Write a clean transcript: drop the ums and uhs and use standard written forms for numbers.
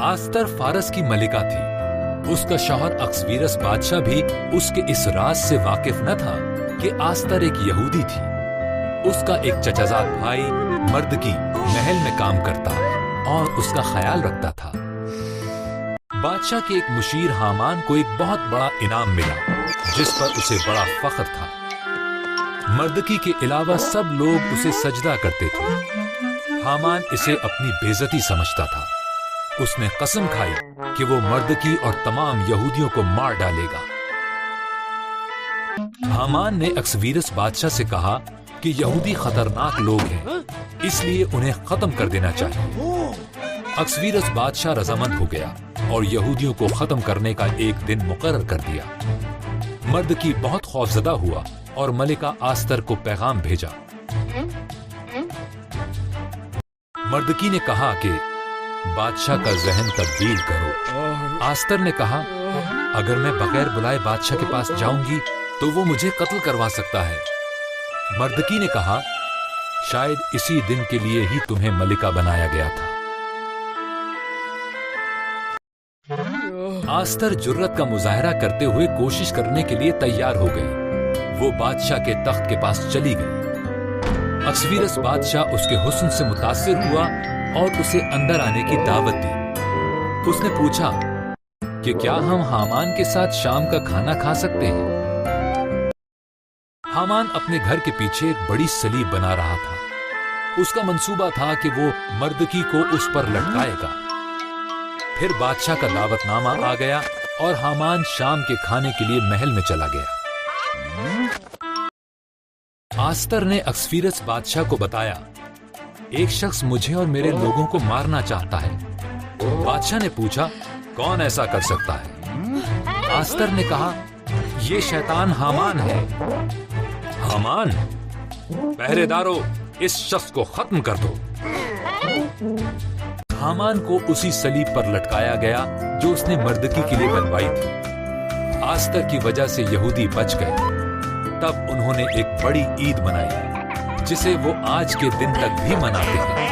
आस्तर फारस की मलिका थी। उसका शौहर अक्सवीरस बादशाह भी उसके इस राज से वाकिफ न था कि आस्तर एक यहूदी थी। उसका एक चचाजाद भाई मर्दकी महल में काम करता और उसका ख्याल रखता था। बादशाह के एक मुशीर हामान को एक बहुत बड़ा इनाम मिला, जिस पर उसे बड़ा फख्र था। मर्दकी के अलावा सब लोग उसे सजदा करते थे। हामान इसे अपनी बेइज्जती समझता था। उसने कसम खाई कि वो मर्दकी और तमाम यहूदियों को मार डालेगा। हामान ने अक्सवीरस बादशाह से कहा कि यहूदी खतरनाक लोग हैं, इसलिए उन्हें खत्म कर देना चाहिए। अक्सवीरस बादशाह रजामंद हो गया और यहूदियों को खत्म करने का एक दिन मुकर्रर कर दिया। मर्दकी बहुत खौफजदा हुआ और मलिका आस्तर को पैगाम भेजा। मर्दकी ने कहा कि बादशाह का जहन तब्दील करो। आस्तर ने कहा, अगर मैं बगैर बुलाए बादशाह के पास जाऊंगी तो वो मुझे कत्ल करवा सकता है। मर्दकी ने कहा, शायद इसी दिन के लिए ही तुम्हें मलिका बनाया गया था। आस्तर जुर्रत का मुजाहरा करते हुए कोशिश करने के लिए तैयार हो गई। वो बादशाह के तख्त के पास चली गई। अक्सवीरस बादशाह उसके हुस्न से मुतासिर हुआ और उसे अंदर आने की दावत दी। उसने पूछा कि क्या हम हामान के साथ शाम का खाना खा सकते हैं। हामान अपने घर के पीछे एक बड़ी सलीब बना रहा था। उसका मंसूबा था कि वो मर्दकी को उस पर लटकाएगा। फिर बादशाह का दावतनामा आ गया और हामान शाम के खाने के लिए महल में चला गया। आस्तर ने अक्सवीरस बादशाह को बताया, एक शख्स मुझे और मेरे लोगों को मारना चाहता है। बादशाह ने पूछा, कौन ऐसा कर सकता है? आस्तर ने कहा, ये शैतान हामान है। हामान? पहरेदारों, इस शख्स को खत्म कर दो। हामान को उसी सलीब पर लटकाया गया जो उसने मर्दकी के लिए बनवाई थी। आस्तर की वजह से यहूदी बच गए। तब उन्होंने एक बड़ी ईद मनाई, जिसे वो आज के दिन तक भी मनाते हैं।